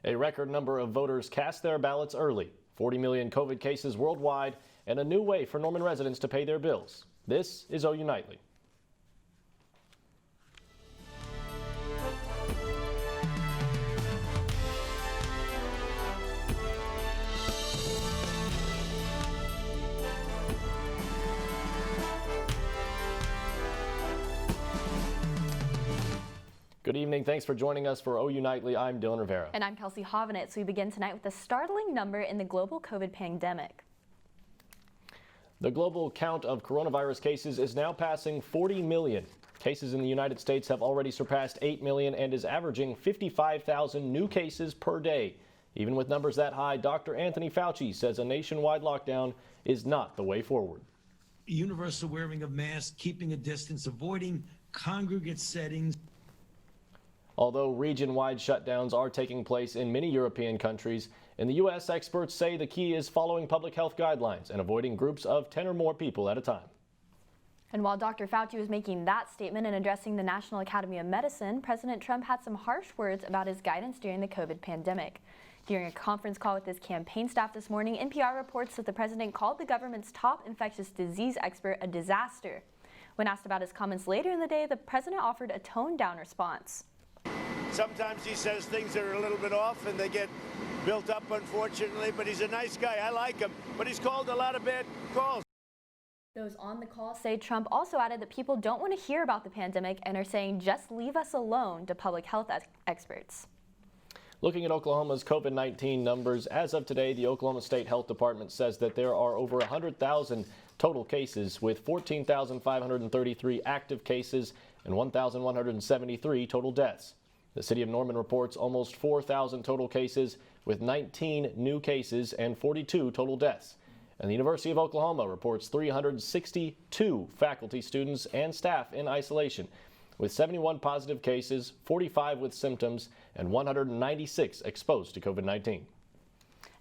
A record number of voters cast their ballots early. 40 million COVID cases worldwide and a new way for Norman residents to pay their bills. This is OU Nightly. Good evening. Thanks for joining us for OU Nightly. I'm Dylan Rivera. And I'm Kelsey Hovanetz. We begin tonight with a startling number in the global COVID pandemic. The global count of coronavirus cases is now passing 40 million. Cases in the United States have already surpassed 8 million and is averaging 55,000 new cases per day. Even with numbers that high, Dr. Anthony Fauci says a nationwide lockdown is not the way forward. Universal wearing of masks, keeping a distance, avoiding congregate settings. Although region-wide shutdowns are taking place in many European countries, in the U.S., experts say the key is following public health guidelines and avoiding groups of 10 or more people at a time. And while Dr. Fauci was making that statement and addressing the National Academy of Medicine, President Trump had some harsh words about his guidance during the COVID pandemic. During a conference call with his campaign staff this morning, NPR reports that the president called the government's top infectious disease expert a disaster. When asked about his comments later in the day, the president offered a toned-down response. Sometimes he says things that are a little bit off and they get built up, unfortunately, but he's a nice guy. I like him, but he's called a lot of bad calls. Those on the call say Trump also added that people don't want to hear about the pandemic and are saying just leave us alone to public health experts. Looking at Oklahoma's COVID-19 numbers, as of today, the Oklahoma State Health Department says that there are over 100,000 total cases with 14,533 active cases and 1,173 total deaths. The city of Norman reports almost 4,000 total cases with 19 new cases and 42 total deaths. And the University of Oklahoma reports 362 faculty, students, and staff in isolation, with 71 positive cases, 45 with symptoms, and 196 exposed to COVID-19.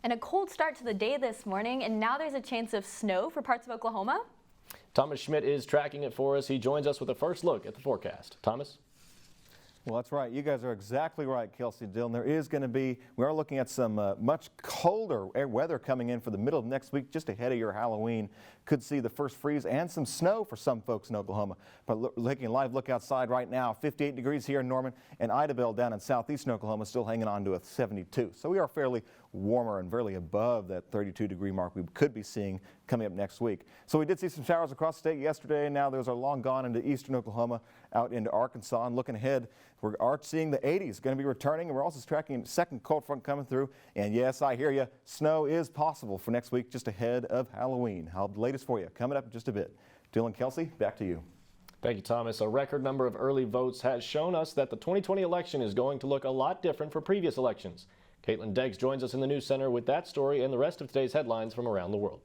And a cold start to the day this morning, and now there's a chance of snow for parts of Oklahoma. Thomas Schmidt is tracking it for us. He joins us with a first look at the forecast. Thomas? Well, that's right. You guys are exactly right, Kelsey, Dylan. There is going to be, we are looking at some much colder weather coming in for the middle of next week, just ahead of your Halloween. Could see the first freeze and some snow for some folks in Oklahoma. But taking a live look outside right now, 58 degrees here in Norman, and Idabel down in southeastern Oklahoma still hanging on to a 72. So we are fairly warmer and fairly above that 32-degree mark we could be seeing coming up next week. So we did see some showers across the state yesterday, and now those are long gone into eastern Oklahoma, out into Arkansas. And looking ahead, we are seeing the 80s going to be returning, and we're also tracking a second cold front coming through. And yes, I hear you, snow is possible for next week just ahead of Halloween. I'll have the latest for you coming up in just a bit. Dylan, Kelsey, back to you. Thank you, Thomas. A record number of early votes has shown us that the 2020 election is going to look a lot different for previous elections. Kaitlyn Deggs joins us in the News Center with that story and the rest of today's headlines from around the world.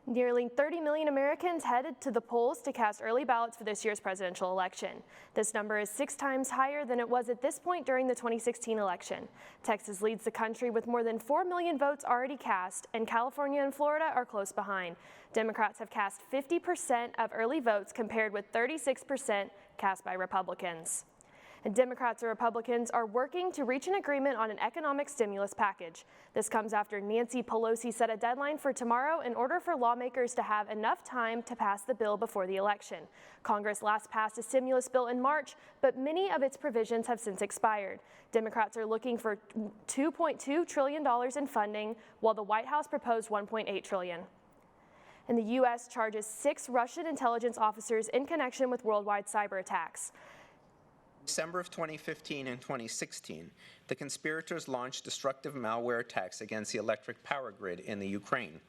Nearly 30 million Americans headed to the polls to cast early ballots for this year's presidential election. This number is 6 times higher than it was at this point during the 2016 election. Texas leads the country with more than 4 million votes already cast, and California and Florida are close behind. Democrats have cast 50% of early votes compared with 36% cast by Republicans. And Democrats and Republicans are working to reach an agreement on an economic stimulus package. This comes after Nancy Pelosi set a deadline for tomorrow in order for lawmakers to have enough time to pass the bill before the election. Congress last passed a stimulus bill in March, but many of its provisions have since expired. Democrats are looking for $2.2 trillion in funding, while the White House proposed $1.8 trillion. And the U.S. charges 6 Russian intelligence officers in connection with worldwide cyber attacks. December of 2015 and 2016, the conspirators launched destructive malware attacks against the electric power grid in the Ukraine.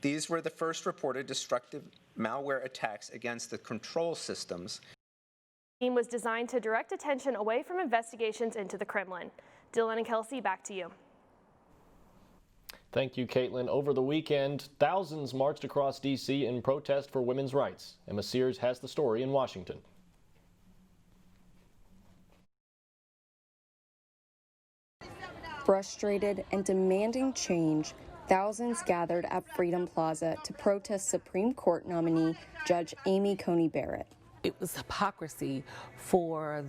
These were the first reported destructive malware attacks against the control systems. The team was designed to direct attention away from investigations into the Kremlin. Dylan and Kelsey, back to you. Thank you, Kaitlyn. Over the weekend, thousands marched across D.C. in protest for women's rights. Emma Sears has the story in Washington. Frustrated and demanding change, thousands gathered at Freedom Plaza to protest Supreme Court nominee Judge Amy Coney Barrett. it was hypocrisy for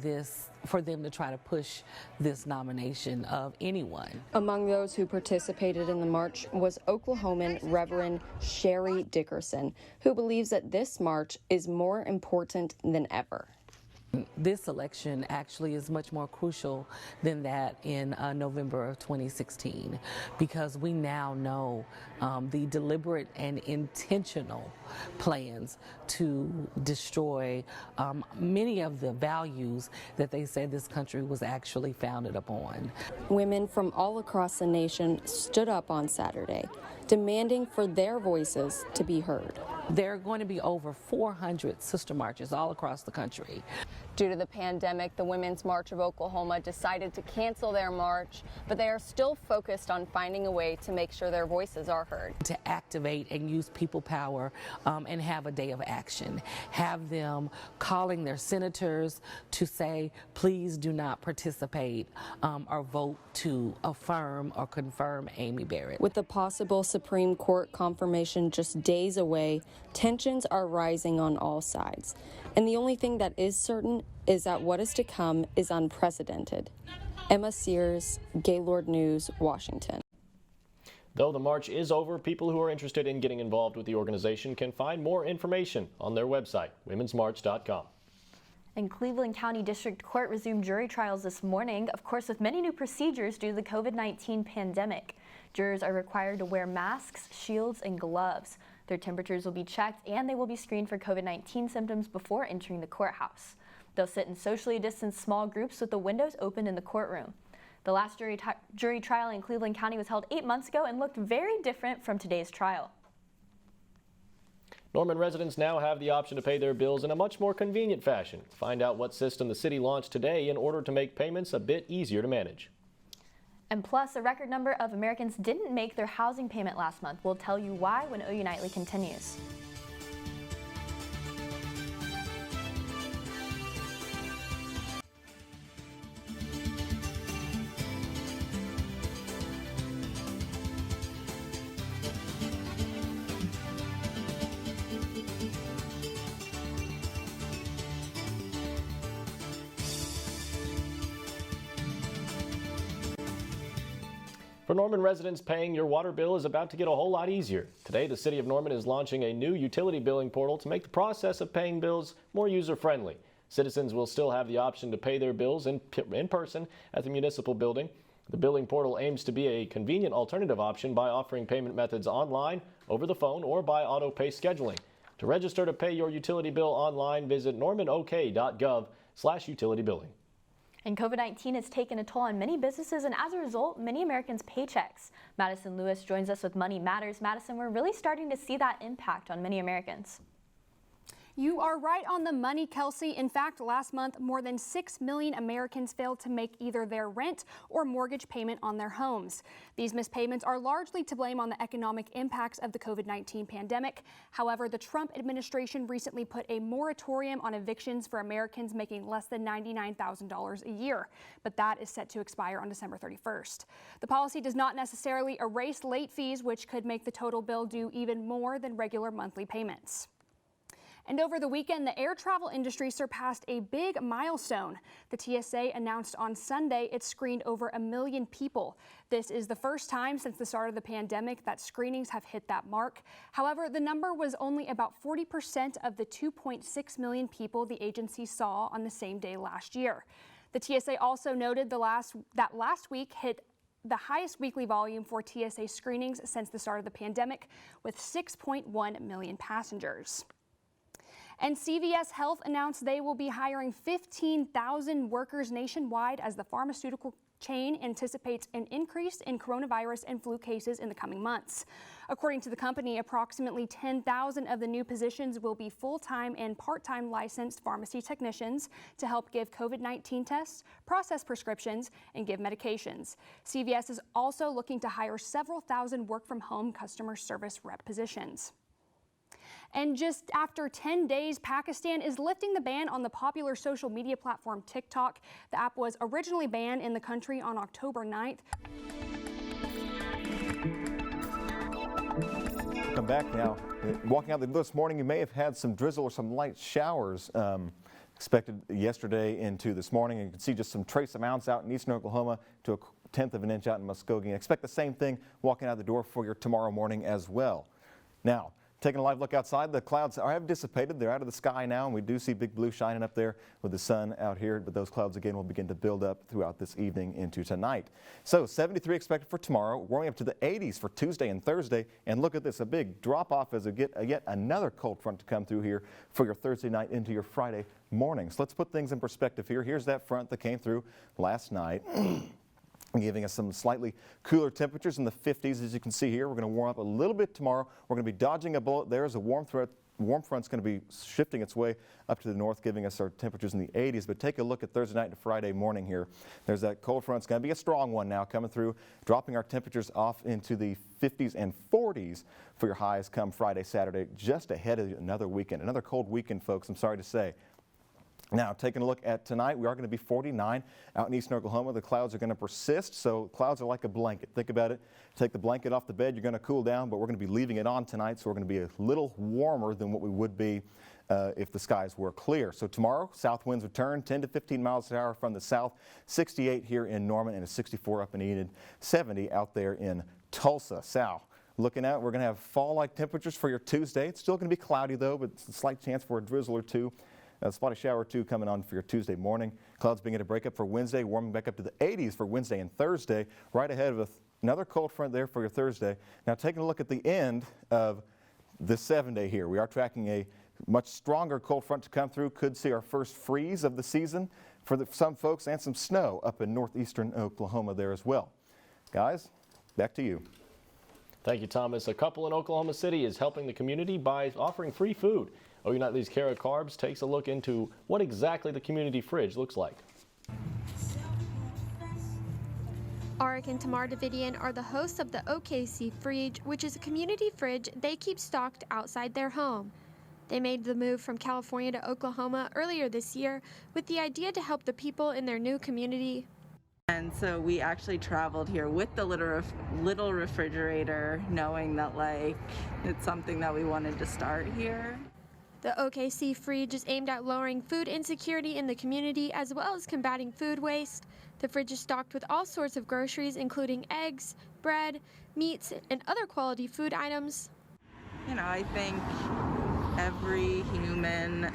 them to try to push this nomination of anyone. Among those who participated in the march was Oklahoman Reverend Sherry Dickerson, who believes that this march is more important than ever. This election actually is much more crucial than that in November of 2016, because we now know the deliberate and intentional plans to destroy many of the values that they said this country was actually founded upon. Women from all across the nation stood up on Saturday, demanding for their voices to be heard. There are going to be over 400 sister marches all across the country. Due to the pandemic, the Women's March of Oklahoma decided to cancel their march, but they are still focused on finding a way to make sure their voices are heard. To activate and use people power and have a day of action. Have them calling their senators to say, please do not participate or vote to affirm or confirm Amy Barrett. With the possible Supreme Court confirmation just days away, tensions are rising on all sides. And the only thing that is certain is that what is to come is unprecedented. Emma Sears, Gaylord News, Washington. Though the march is over, people who are interested in getting involved with the organization can find more information on their website, womensmarch.com. And Cleveland County District Court resumed jury trials this morning, of course with many new procedures due to the COVID-19 pandemic. Jurors are required to wear masks, shields, and gloves. Their temperatures will be checked and they will be screened for COVID-19 symptoms before entering the courthouse. They'll sit in socially distanced small groups with the windows open in the courtroom. The last jury trial in Cleveland County was held 8 months ago and looked very different from today's trial. Norman residents now have the option to pay their bills in a much more convenient fashion. Find out what system the city launched today in order to make payments a bit easier to manage. And plus, a record number of Americans didn't make their housing payment last month. We'll tell you why when OU Nightly continues. For Norman residents, paying your water bill is about to get a whole lot easier. Today, the City of Norman is launching a new utility billing portal to make the process of paying bills more user-friendly. Citizens will still have the option to pay their bills in person at the municipal building. The billing portal aims to be a convenient alternative option by offering payment methods online, over the phone, or by auto-pay scheduling. To register to pay your utility bill online, visit normanok.gov/utilitybilling. And COVID-19 has taken a toll on many businesses, and as a result, many Americans' paychecks. Madisyn Lewis joins us with Money Matters. Madisyn, we're really starting to see that impact on many Americans. You are right on the money, Kelsey. In fact, last month, more than 6 million Americans failed to make either their rent or mortgage payment on their homes. These missed payments are largely to blame on the economic impacts of the COVID-19 pandemic. However, the Trump administration recently put a moratorium on evictions for Americans making less than $99,000 a year, but that is set to expire on December 31st. The policy does not necessarily erase late fees, which could make the total bill due even more than regular monthly payments. And over the weekend, the air travel industry surpassed a big milestone. The TSA announced on Sunday it screened over 1 million people. This is the first time since the start of the pandemic that screenings have hit that mark. However, the number was only about 40% of the 2.6 million people the agency saw on the same day last year. The TSA also noted that last week hit the highest weekly volume for TSA screenings since the start of the pandemic, with 6.1 million passengers. And CVS Health announced they will be hiring 15,000 workers nationwide as the pharmaceutical chain anticipates an increase in coronavirus and flu cases in the coming months. According to the company, approximately 10,000 of the new positions will be full-time and part-time licensed pharmacy technicians to help give COVID-19 tests, process prescriptions, and give medications. CVS is also looking to hire several thousand work-from-home customer service rep positions. And just after 10 days, Pakistan is lifting the ban on the popular social media platform TikTok. The app was originally banned in the country on October 9th. Welcome Welcome back. Now, walking out the door this morning, you may have had some drizzle or some light showers expected yesterday into this morning. And you can see just some trace amounts out in eastern Oklahoma to a 1/10 of an inch out in Muskogee. Expect the same thing walking out the door for your tomorrow morning as well. Now, taking a live look outside, the clouds have dissipated. They're out of the sky now, and we do see big blue shining up there with the sun out here. But those clouds again will begin to build up throughout this evening into tonight. So 73 expected for tomorrow, warming up to the 80s for Tuesday and Thursday. And look at this, a big drop off as we get yet another cold front to come through here for your Thursday night into your Friday morning. So let's put things in perspective here. Here's that front that came through last night. Giving us some slightly cooler temperatures in the 50s. As you can see here, we're going to warm up a little bit tomorrow. We're going to be dodging a bullet there as a warm front's going to be shifting its way up to the north, giving us our temperatures in the 80s. But take a look at Thursday night to Friday morning here. There's that cold front. It's going to be a strong one now coming through, dropping our temperatures off into the 50s and 40s for your highs come Friday, Saturday, just ahead of another weekend. Another cold weekend, folks, I'm sorry to say. Now, taking a look at tonight, we are going to be 49 out in eastern Oklahoma. The clouds are going to persist, so clouds are like a blanket. Think about it. Take the blanket off the bed, you're going to cool down, but we're going to be leaving it on tonight, so we're going to be a little warmer than what we would be if the skies were clear. So tomorrow, south winds return 10 to 15 miles an hour from the south, 68 here in Norman and a 64 up in Enid, 70 out there in Tulsa. Sal, looking out, we're going to have fall-like temperatures for your Tuesday. It's still going to be cloudy, though, but it's a slight chance for a drizzle or two. A spotty shower or two coming on for your Tuesday morning. Clouds beginning to break up for Wednesday, warming back up to the 80s for Wednesday and Thursday. Right ahead of another cold front there for your Thursday. Now taking a look at the end of the 7-day here. We are tracking a much stronger cold front to come through. Could see our first freeze of the season for some folks and some snow up in northeastern Oklahoma there as well. Guys, back to you. Thank you, Thomas. A couple in Oklahoma City is helping the community by offering free food. OU Nightly's Karbs takes a look into what exactly the community fridge looks like. Arik and Tamar Davidian are the hosts of the OKC Fridge, which is a community fridge they keep stocked outside their home. They made the move from California to Oklahoma earlier this year with the idea to help the people in their new community. And so we actually traveled here with the little refrigerator, knowing that it's something that we wanted to start here. The OKC Fridge is aimed at lowering food insecurity in the community as well as combating food waste. The fridge is stocked with all sorts of groceries, including eggs, bread, meats, and other quality food items. You know, I think every human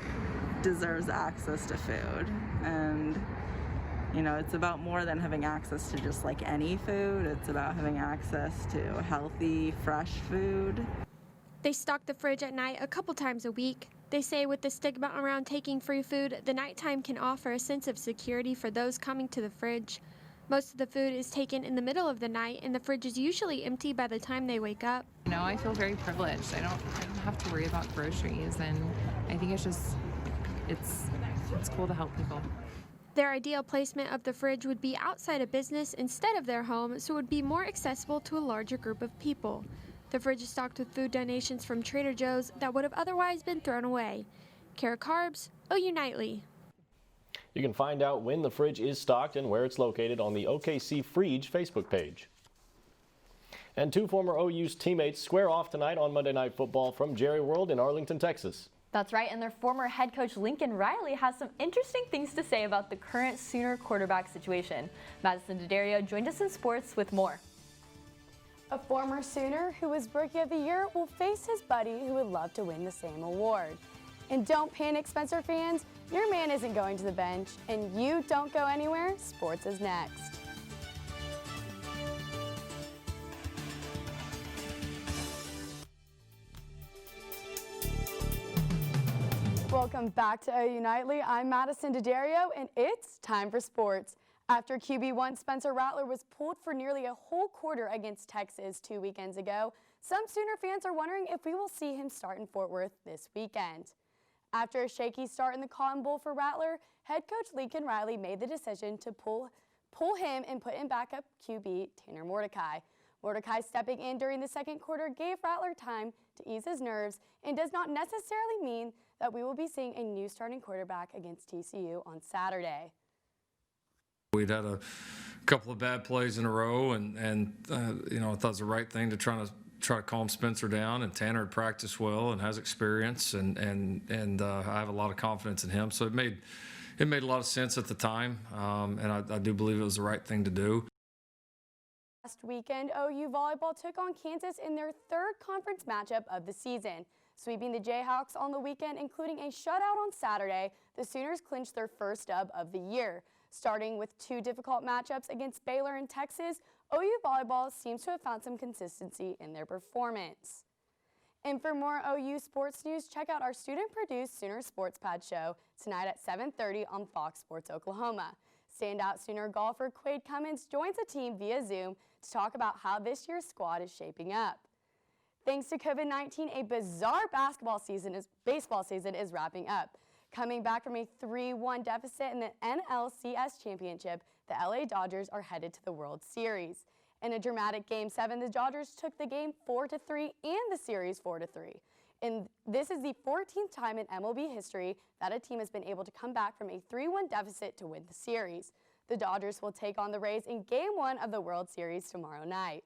deserves access to food. And, you know, it's about more than having access to just any food. It's about having access to healthy, fresh food. They stock the fridge at night a couple times a week. They say with the stigma around taking free food, the nighttime can offer a sense of security for those coming to the fridge. Most of the food is taken in the middle of the night, and the fridge is usually empty by the time they wake up. You know, I feel very privileged. I don't have to worry about groceries, and I think it's cool to help people. Their ideal placement of the fridge would be outside a business instead of their home, so it would be more accessible to a larger group of people. The fridge is stocked with food donations from Trader Joe's that would have otherwise been thrown away. Karbs, OU Nightly. You can find out when the fridge is stocked and where it's located on the OKC Fridge Facebook page. And two former OU's teammates square off tonight on Monday Night Football from Jerry World in Arlington, Texas. That's right, and their former head coach Lincoln Riley has some interesting things to say about the current Sooner quarterback situation. Madisyn Daddario joined us in sports with more. A former Sooner who was Rookie of the Year will face his buddy who would love to win the same award. And don't panic, Spencer fans, your man isn't going to the bench, and you don't go anywhere. Sports is next. Welcome back to OU Nightly. I'm Madisyn Daddario, and it's time for sports. After QB1 Spencer Rattler was pulled for nearly a whole quarter against Texas 2 weekends ago, some Sooner fans are wondering if we will see him start in Fort Worth this weekend. After a shaky start in the Cotton Bowl for Rattler, head coach Lincoln Riley made the decision to pull him and put in backup QB Tanner Mordecai. Mordecai stepping in during the second quarter gave Rattler time to ease his nerves and does not necessarily mean that we will be seeing a new starting quarterback against TCU on Saturday. We'd had a couple of bad plays in a row, and you know, I thought it was the right thing to try to try to calm Spencer down, and Tanner had practiced well and has experience, and I have a lot of confidence in him. So it made a lot of sense at the time, and I do believe it was the right thing to do. Last weekend, OU volleyball took on Kansas in their third conference matchup of the season. Sweeping the Jayhawks on the weekend, including a shutout on Saturday, the Sooners clinched their first dub of the year. Starting with two difficult matchups against Baylor and Texas, OU volleyball seems to have found some consistency in their performance. And for more OU sports news, check out our student-produced Sooner Sports Pad show tonight at 7:30 on Fox Sports Oklahoma. Standout Sooner golfer Quade Cummins joins the team via Zoom to talk about how this year's squad is shaping up. Thanks to COVID-19, a bizarre baseball season is wrapping up. Coming back from a 3-1 deficit in the NLCS championship, the LA Dodgers are headed to the World Series. In a dramatic Game 7, the Dodgers took the game 4-3 and the series 4-3. And this is the 14th time in MLB history that a team has been able to come back from a 3-1 deficit to win the series. The Dodgers will take on the Rays in Game 1 of the World Series tomorrow night.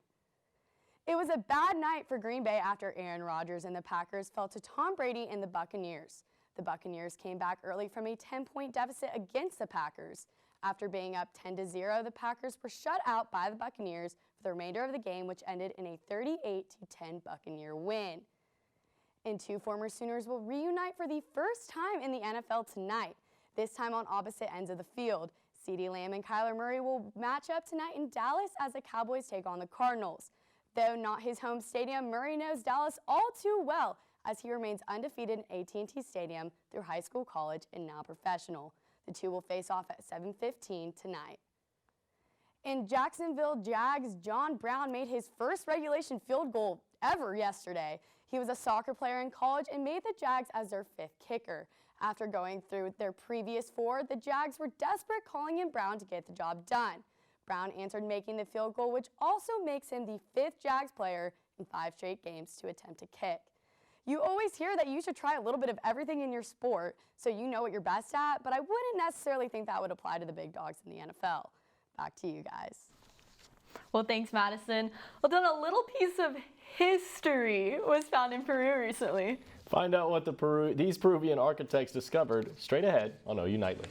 It was a bad night for Green Bay after Aaron Rodgers and the Packers fell to Tom Brady and the Buccaneers. The Buccaneers came back early from a 10-point deficit against the Packers. After being up 10-0, the Packers were shut out by the Buccaneers for the remainder of the game, which ended in a 38-10 Buccaneer win. And two former Sooners will reunite for the first time in the NFL tonight, this time on opposite ends of the field. CeeDee Lamb and Kyler Murray will match up tonight in Dallas as the Cowboys take on the Cardinals. Though not his home stadium, Murray knows Dallas all too well as he remains undefeated in AT&T Stadium through high school, college, and now professional. The two will face off at 7:15 tonight. In Jacksonville Jags, John Brown made his first regulation field goal ever yesterday. He was a soccer player in college and made the Jags as their fifth kicker. After going through their previous four, the Jags were desperate, calling in Brown to get the job done. Brown answered making the field goal, which also makes him the fifth Jags player in 5 straight games to attempt a kick. You always hear that you should try a little bit of everything in your sport so you know what you're best at, but I wouldn't necessarily think that would apply to the big dogs in the NFL. Back to you guys. Well, thanks, Madisyn. Well, then a little piece of history was found in Peru recently. Find out what these Peruvian architects discovered straight ahead on OU Nightly.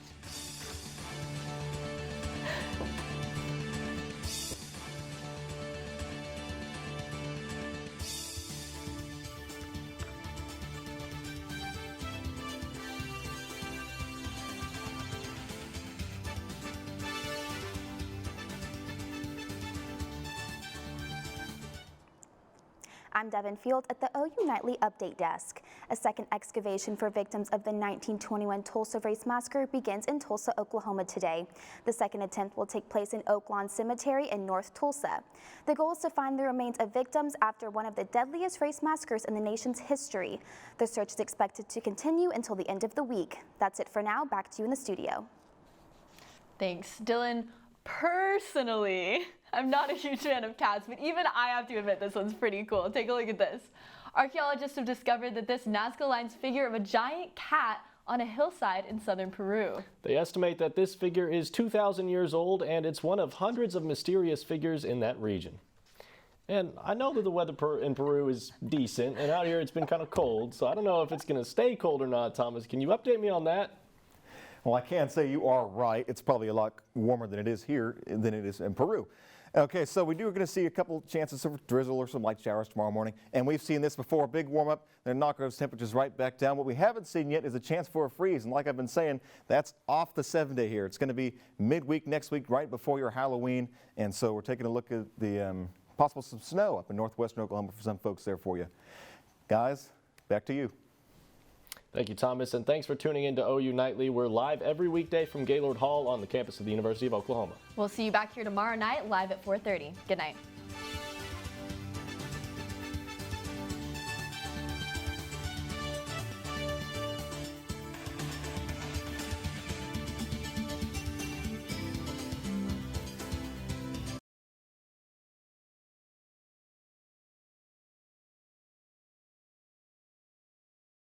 I'm Deven Field at the OU Nightly Update Desk. A second excavation for victims of the 1921 Tulsa Race Massacre begins in Tulsa, Oklahoma today. The second attempt will take place in Oak Lawn Cemetery in North Tulsa. The goal is to find the remains of victims after one of the deadliest race massacres in the nation's history. The search is expected to continue until the end of the week. That's it for now. Back to you in the studio. Thanks, Dylan. Personally, I'm not a huge fan of cats, but even I have to admit this one's pretty cool. Take a look at this. Archaeologists have discovered that this Nazca Lines figure of a giant cat on a hillside in southern Peru. They estimate that this figure is 2,000 years old, and it's one of hundreds of mysterious figures in that region. And I know that the weather in Peru is decent, and out here it's been kind of cold, so I don't know if it's going to stay cold or not, Thomas. Can you update me on that? Well, I can say you are right. It's probably a lot warmer than it is here than it is in Peru. Okay, so we are going to see a couple chances of drizzle or some light showers tomorrow morning. And we've seen this before, a big warm up, then knock those temperatures right back down. What we haven't seen yet is a chance for a freeze. And like I've been saying, that's off the 7-day here. It's going to be midweek next week, right before your Halloween. And so we're taking a look at the possible some snow up in northwestern Oklahoma for some folks there for you. Guys, back to you. Thank you, Thomas, and thanks for tuning in to OU Nightly. We're live every weekday from Gaylord Hall on the campus of the University of Oklahoma. We'll see you back here tomorrow night, live at 4:30. Good night.